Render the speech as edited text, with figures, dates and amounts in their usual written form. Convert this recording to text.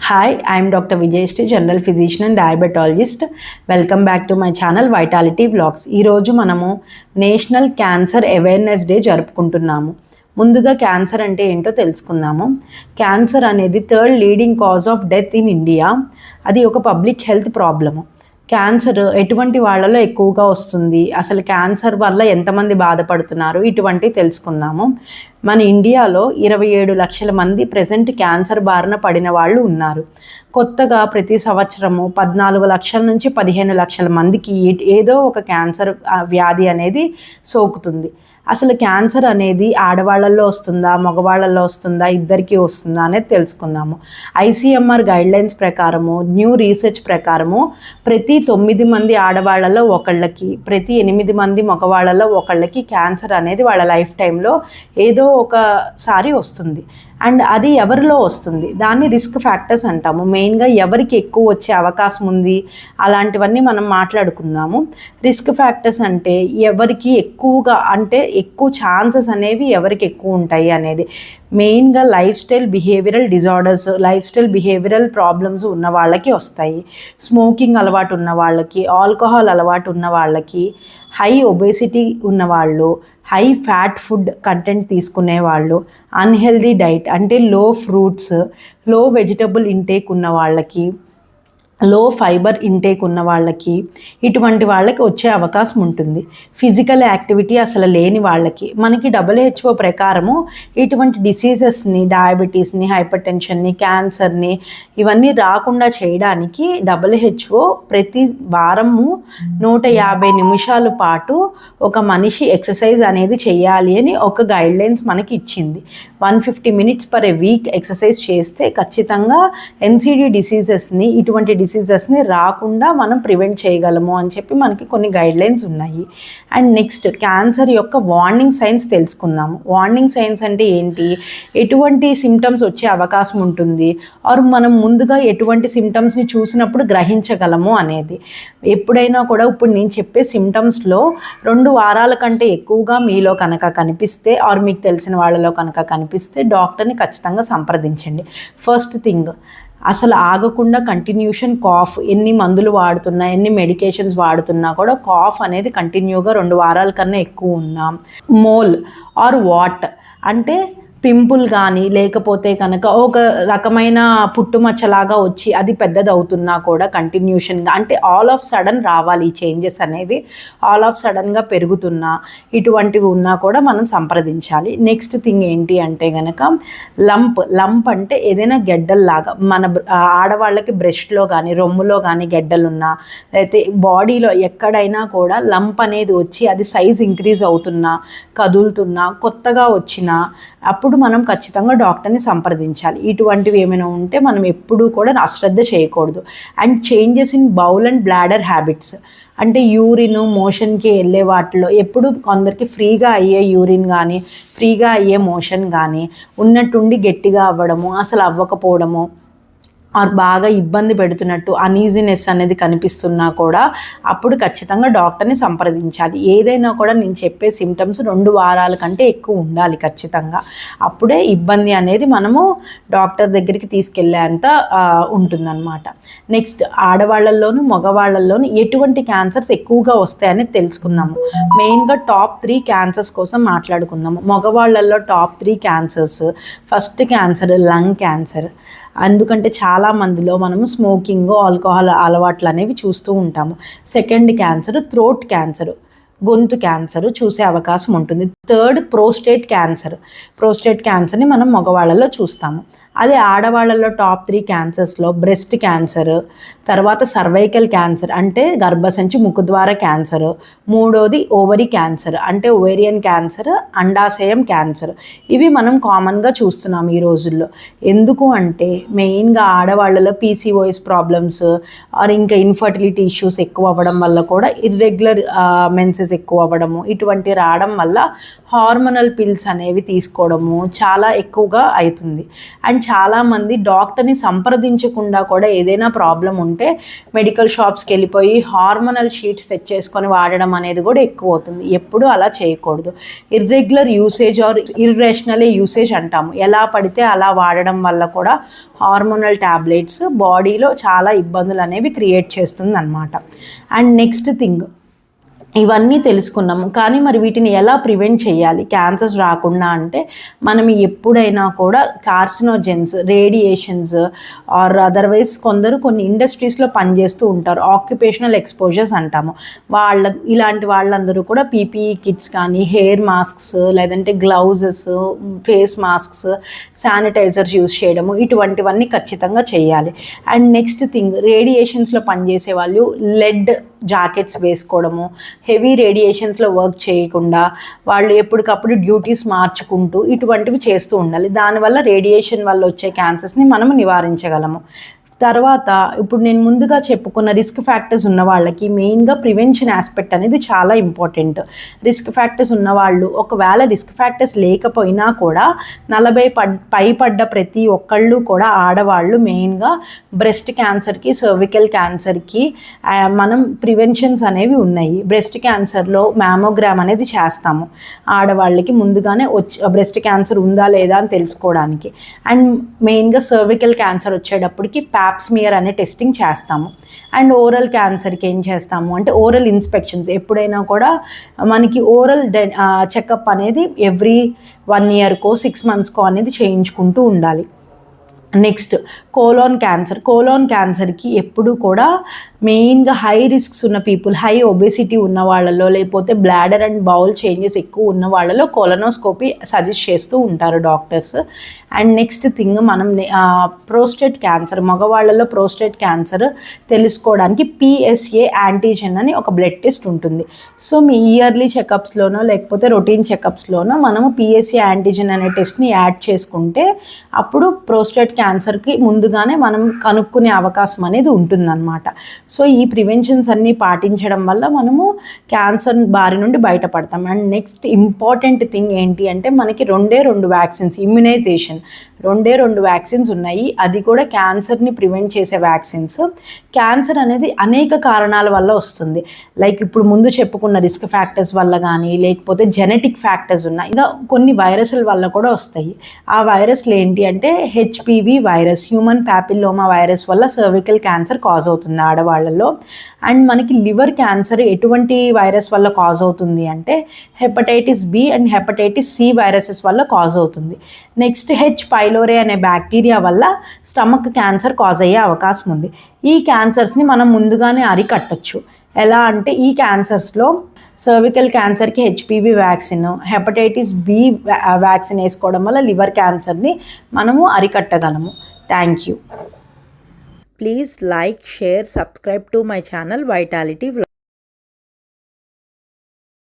Hi, I am Dr. Vijayashree, General Physician and Diabetologist. Welcome back to my channel Vitality Vlogs. ఈ రోజు మనము national cancer awareness day జరుపుకుంటున్నాము. ముందుగా cancer అంటే ఏంటో తెలుసుకుందాము. క్యాన్సర్ అనేది third leading cause of death in India. అది ఒక పబ్లిక్ హెల్త్ ప్రాబ్లము. క్యాన్సర్ ఎటువంటి వాళ్ళలో ఎక్కువగా వస్తుంది, అసలు క్యాన్సర్ వల్ల ఎంతమంది బాధపడుతున్నారు, ఇటువంటివి తెలుసుకుందాము. మన ఇండియాలో 27 లక్షల మంది ప్రెజెంట్ క్యాన్సర్ బారిన పడిన వాళ్ళు ఉన్నారు. కొత్తగా ప్రతి సంవత్సరము 14 లక్షల నుంచి 15 లక్షల మందికి ఏదో ఒక క్యాన్సర్ వ్యాధి అనేది సోకుతుంది. అసలు క్యాన్సర్ అనేది ఆడవాళ్ళల్లో వస్తుందా, మగవాళ్ళల్లో వస్తుందా, ఇద్దరికీ వస్తుందా అనేది తెలుసుకుందాము. ICMR గైడ్లైన్స్ ప్రకారము, న్యూ రీసెర్చ్ ప్రకారము ప్రతి 9 మంది ఆడవాళ్ళలో ఒకళ్ళకి, ప్రతి 8 మంది మగవాళ్ళలో ఒకళ్ళకి క్యాన్సర్ అనేది వాళ్ళ లైఫ్ టైంలో ఏదో ఒకసారి వస్తుంది. అండ్ అది ఎవరిలో వస్తుంది, దాన్ని రిస్క్ ఫ్యాక్టర్స్ అంటాము. మెయిన్గా ఎవరికి ఎక్కువ వచ్చే అవకాశం ఉంది అలాంటివన్నీ మనం మాట్లాడుకుందాము. రిస్క్ ఫ్యాక్టర్స్ అంటే ఎవరికి ఎక్కువగా, అంటే ఎక్కువ ఛాన్సెస్ అనేవి ఎవరికి ఎక్కువ ఉంటాయి అనేది. మెయిన్గా life style behavioural disorders, life style behavioural problems ఉన్న వాళ్ళకి వస్తాయి. స్మోకింగ్ అలవాటు ఉన్న వాళ్ళకి, ఆల్కహాల్ అలవాటు ఉన్న వాళ్ళకి, హై ఒబేసిటీ ఉన్నవాళ్ళు, హై ఫ్యాట్ ఫుడ్ కంటెంట్ తీసుకునేవాళ్ళు, అన్హెల్దీ డైట్ అంటే లో ఫ్రూట్స్, లో వెజిటబుల్ ఇంటేక్ ఉన్న వాళ్ళకి, లో ఫైబర్ ఇంటేక్ ఉన్న వాళ్ళకి, ఇటువంటి వాళ్ళకి వచ్చే అవకాశం ఉంటుంది. ఫిజికల్ యాక్టివిటీ అసలు లేని వాళ్ళకి. మనకి WHO ప్రకారము ఇటువంటి డిసీజెస్ని, డయాబెటీస్ని, హైపర్ టెన్షన్ని, క్యాన్సర్ని ఇవన్నీ రాకుండా చేయడానికి WHO ప్రతి వారము 150 నిమిషాల పాటు ఒక మనిషి ఎక్సర్సైజ్ అనేది చేయాలి అని ఒక గైడ్లైన్స్ మనకి ఇచ్చింది. 150 minutes per వీక్ ఎక్సర్సైజ్ చేస్తే ఖచ్చితంగా NCD డిసీజెస్ని, ఇటువంటి డిసీజెస్ని రాకుండా మనం ప్రివెంట్ చేయగలము అని చెప్పి మనకి కొన్ని గైడ్లైన్స్ ఉన్నాయి. అండ్ నెక్స్ట్ క్యాన్సర్ యొక్క వార్నింగ్ సైన్స్ తెలుసుకుందాము. వార్నింగ్ సైన్స్ అంటే ఏంటి, ఎటువంటి సిమ్టమ్స్ వచ్చే అవకాశం ఉంటుంది, ఆర్ మనం ముందుగా ఎటువంటి సిమ్టమ్స్ని చూసినప్పుడు గ్రహించగలము అనేది. ఎప్పుడైనా కూడా ఇప్పుడు నేను చెప్పే సిమ్టమ్స్లో 2 వారాల కంటే ఎక్కువగా మీలో కనుక కనిపిస్తే, ఆర్ మీకు తెలిసిన వాళ్ళలో కనుక కనిపిస్తే డాక్టర్ని ఖచ్చితంగా సంప్రదించండి. ఫస్ట్ థింగ్, అసలు ఆగకుండా కంటిన్యూషన్ కాఫ్, ఎన్ని మందులు వాడుతున్నా, ఎన్ని మెడికేషన్స్ వాడుతున్నా కూడా కాఫ్ అనేది కంటిన్యూగా 2 వారాల కన్నా ఎక్కువ ఉన్నా, మోల్ ఆర్ వాట్ అంటే పింపుల్ కానీ, లేకపోతే కనుక ఒక రకమైన పుట్టుమచ్చలాగా వచ్చి అది పెద్దది అవుతున్నా కూడా కంటిన్యూషన్గా, అంటే ఆల్ ఆఫ్ సడన్ రావాలి ఈ చేంజెస్ అనేవి, ఆల్ ఆఫ్ సడన్గా పెరుగుతున్నా, ఇటువంటివి ఉన్నా కూడా మనం సంప్రదించాలి. నెక్స్ట్ థింగ్ ఏంటి అంటే కనుక లంప్ అంటే ఏదైనా గెడ్డల్లాగా, మన ఆడవాళ్ళకి బ్రెస్ట్లో కానీ, రొమ్ములో కానీ గెడ్డలున్నా, అయితే బాడీలో ఎక్కడైనా కూడా లంప్ అనేది వచ్చి అది సైజ్ ఇంక్రీజ్ అవుతున్నా, కదులుతున్నా, కొత్తగా వచ్చినా, అప్పుడు మనం ఖచ్చితంగా డాక్టర్ని సంప్రదించాలి. ఇటువంటివి ఏమైనా ఉంటే మనం ఎప్పుడూ కూడా అశ్రద్ధ చేయకూడదు. And changes in bowl and bladder habits అంటే యూరిన్ మోషన్కి వెళ్ళే వాటిలో ఎప్పుడు కొందరికి ఫ్రీగా అయ్యే యూరిన్ కానీ, ఫ్రీగా అయ్యే మోషన్ కానీ, ఉన్నట్టుండి గట్టిగా అవ్వడము, అసలు అవ్వకపోవడము, బాగా ఇబ్బంది పెడుతున్నట్టు అనీజినెస్ అనేది కనిపిస్తున్నా కూడా అప్పుడు ఖచ్చితంగా డాక్టర్ని సంప్రదించాలి. ఏదైనా కూడా నేను చెప్పే సిమ్టమ్స్ 2 వారాల కంటే ఎక్కువ ఉండాలి ఖచ్చితంగా. అప్పుడే ఇబ్బంది అనేది మనము డాక్టర్ దగ్గరికి తీసుకెళ్ళేంత ఉంటుందన్నమాట. నెక్స్ట్, ఆడవాళ్ళల్లోనూ మగవాళ్ళల్లోనూ ఎటువంటి క్యాన్సర్స్ ఎక్కువగా వస్తాయని తెలుసుకుందాము. మెయిన్గా టాప్ 3 క్యాన్సర్స్ కోసం మాట్లాడుకుందాము. మగవాళ్ళల్లో top 3 cancers, first cancer lung cancer. ఎందుకంటే చాలామందిలో మనము స్మోకింగ్, ఆల్కహాల్ అలవాట్లు అనేవి చూస్తూ ఉంటాము. సెకండ్ క్యాన్సర్ థ్రోట్ క్యాన్సర్, గొంతు క్యాన్సర్ చూసే అవకాశం ఉంటుంది. థర్డ్ ప్రోస్టేట్ క్యాన్సర్ని మనం మగవాళ్ళలో చూస్తాము. అదే ఆడవాళ్ళలో టాప్ 3 క్యాన్సర్స్లో బ్రెస్ట్ క్యాన్సర్, తర్వాత సర్వైకల్ క్యాన్సర్ అంటే గర్భసంచి ముఖద్వార క్యాన్సర్, మూడోది ఓవరీ క్యాన్సర్ అంటే ఓవేరియన్ క్యాన్సర్, అండాశయం క్యాన్సర్. ఇవి మనం కామన్గా చూస్తున్నాం ఈ రోజుల్లో. ఎందుకు అంటే మెయిన్గా ఆడవాళ్ళలో PCOS ప్రాబ్లమ్స్ ఆర్ ఇంకా ఇన్ఫర్టిలిటీ ఇష్యూస్ ఎక్కువ అవ్వడం వల్ల కూడా, ఇర్రెగ్యులర్ మెన్సెస్ ఎక్కువ అవ్వడము, ఇటువంటి రావడం వల్ల హార్మోనల్ పిల్స్ అనేవి తీసుకోవడము చాలా ఎక్కువగా అవుతుంది. అండ్ చాలామంది డాక్టర్ని సంప్రదించకుండా కూడా ఏదైనా ప్రాబ్లం ఉంటే మెడికల్ షాప్స్కి వెళ్ళిపోయి హార్మోనల్ షీట్స్ తెచ్చేసుకొని వాడడం అనేది కూడా ఎక్కువ అవుతుంది. ఎప్పుడు అలా చేయకూడదు. Irregular usage or irrational usage అంటాము. ఎలా పడితే అలా వాడడం వల్ల కూడా హార్మోనల్ ట్యాబ్లెట్స్ బాడీలో చాలా ఇబ్బందులు అనేవి క్రియేట్ చేస్తుంది అనమాట. అండ్ నెక్స్ట్ థింగ్, ఇవన్నీ తెలుసుకున్నాము, కానీ మరి వీటిని ఎలా ప్రివెంట్ చేయాలి క్యాన్సర్స్ రాకుండా అంటే మనం ఎప్పుడైనా కూడా కార్సినోజెన్స్, రేడియేషన్స్ ఆర్ అదర్వైజ్ కొందరు కొన్ని ఇండస్ట్రీస్లో పనిచేస్తూ ఉంటారు, ఆక్యుపేషనల్ ఎక్స్పోజర్స్ అంటాము. ఇలాంటి వాళ్ళందరూ కూడా పీపీఈ కిట్స్ కానీ, హెయిర్ మాస్క్స్, లేదంటే gloves, face masks, sanitizers use చేయడము, ఇటువంటివన్నీ ఖచ్చితంగా చేయాలి. అండ్ నెక్స్ట్ థింగ్, రేడియేషన్స్లో పనిచేసే వాళ్ళు లెడ్ జాకెట్స్ వేసుకోవడము, హెవీ రేడియేషన్స్లో వర్క్ చేయకుండా వాళ్ళు ఎప్పటికప్పుడు డ్యూటీస్ మార్చుకుంటూ ఇటువంటివి చేస్తూ ఉండాలి. దానివల్ల రేడియేషన్ వల్ల వచ్చే క్యాన్సర్స్ని మనం నివారించగలము. తర్వాత ఇప్పుడు నేను ముందుగా చెప్పుకున్న రిస్క్ ఫ్యాక్టర్స్ ఉన్న వాళ్ళకి మెయిన్గా ప్రివెన్షన్ ఆస్పెక్ట్ అనేది చాలా ఇంపార్టెంట్. రిస్క్ ఫ్యాక్టర్స్ ఉన్నవాళ్ళు, ఒకవేళ రిస్క్ ఫ్యాక్టర్స్ లేకపోయినా కూడా 40 పైపడ్డ ప్రతి ఒక్కళ్ళు కూడా ఆడవాళ్ళు మెయిన్గా బ్రెస్ట్ క్యాన్సర్కి, సర్వికల్ క్యాన్సర్కి మనం ప్రివెన్షన్స్ అనేవి ఉన్నాయి. బ్రెస్ట్ క్యాన్సర్లో మ్యామోగ్రామ్ అనేది చేస్తాము ఆడవాళ్ళకి ముందుగానే బ్రెస్ట్ క్యాన్సర్ ఉందా లేదా అని తెలుసుకోవడానికి. అండ్ మెయిన్గా సర్వికల్ క్యాన్సర్ వచ్చేటప్పటికి ప్యాప్స్మియర్ అనే టెస్టింగ్ చేస్తాము. అండ్ ఓరల్ క్యాన్సర్కి ఏం చేస్తాము అంటే ఓరల్ ఇన్స్పెక్షన్స్, ఎప్పుడైనా కూడా మనకి ఓరల్ చెకప్ అనేది ఎవ్రీ 1 ఇయర్కో 6 మంత్స్కో అనేది చేయించుకుంటూ ఉండాలి. నెక్స్ట్ కోలాన్ క్యాన్సర్కి ఎప్పుడు కూడా మెయిన్గా హై రిస్క్స్ ఉన్న పీపుల్, హై ఒబేసిటీ ఉన్న వాళ్ళలో, లేకపోతే బ్లాడర్ అండ్ బౌల్ చేంజెస్ ఎక్కువ ఉన్న వాళ్ళలో కోలనోస్కోపీ సజెస్ట్ చేస్తూ ఉంటారు డాక్టర్స్. అండ్ నెక్స్ట్ థింగ్, మనం ప్రోస్టేట్ క్యాన్సర్, మగవాళ్ళలో ప్రోస్టేట్ క్యాన్సర్ తెలుసుకోవడానికి పిఎస్ఏ యాంటీజెన్ అని ఒక బ్లడ్ టెస్ట్ ఉంటుంది. సో మీ ఇయర్లీ చెకప్స్లోనో లేకపోతే రొటీన్ చెకప్స్లోనో మనము పిఎస్ఏ యాంటీజెన్ అనే టెస్ట్ని యాడ్ చేసుకుంటే అప్పుడు ప్రోస్టేట్ క్యాన్సర్కి ముందుగానే మనం కనుక్కునే అవకాశం అనేది ఉంటుందన్నమాట. సో ఈ ప్రివెన్షన్స్ అన్నీ పాటించడం వల్ల మనము క్యాన్సర్ బారి నుండి బయటపడతాం. అండ్ నెక్స్ట్ ఇంపార్టెంట్ థింగ్ ఏంటి అంటే మనకి 2 వ్యాక్సిన్స్, ఇమ్యునైజేషన్ 2 వ్యాక్సిన్స్ ఉన్నాయి. అది కూడా క్యాన్సర్ని ప్రివెంట్ చేసే వ్యాక్సిన్స్. క్యాన్సర్ అనేది అనేక కారణాల వల్ల వస్తుంది. లైక్ ఇప్పుడు ముందు చెప్పుకున్న రిస్క్ ఫ్యాక్టర్స్ వల్ల కానీ, లేకపోతే జెనెటిక్ ఫ్యాక్టర్స్ ఉన్నాయి, ఇంకా కొన్ని వైరస్ల వల్ల కూడా వస్తాయి. ఆ వైరస్లు ఏంటి అంటే HPV virus, human papilloma virus వల్ల సర్వికల్ క్యాన్సర్ కాజ్ అవుతుంది ఆడవాళ్ళలో. అండ్ మనకి లివర్ క్యాన్సర్ ఎటువంటి వైరస్ వల్ల కాజ్ అవుతుంది అంటే hepatitis B and hepatitis C viruses వల్ల కాజ్ అవుతుంది. నెక్స్ట్ హెచ్ పైలోరీ అనే బ్యాక్టీరియా వల్ల స్టమక్ క్యాన్సర్ కాజ్ అయ్యే అవకాశం ఉంది. ఈ క్యాన్సర్స్ని మనం ముందుగానే అరికట్టచ్చు. ఎలా అంటే ఈ క్యాన్సర్స్లో సర్వికల్ క్యాన్సర్కి HPV vaccine, hepatitis B vaccine వేసుకోవడం వల్ల లివర్ క్యాన్సర్ని మనము అరికట్టగలము. Thank you. Please like, share, subscribe to my channel Vitality Vlogs.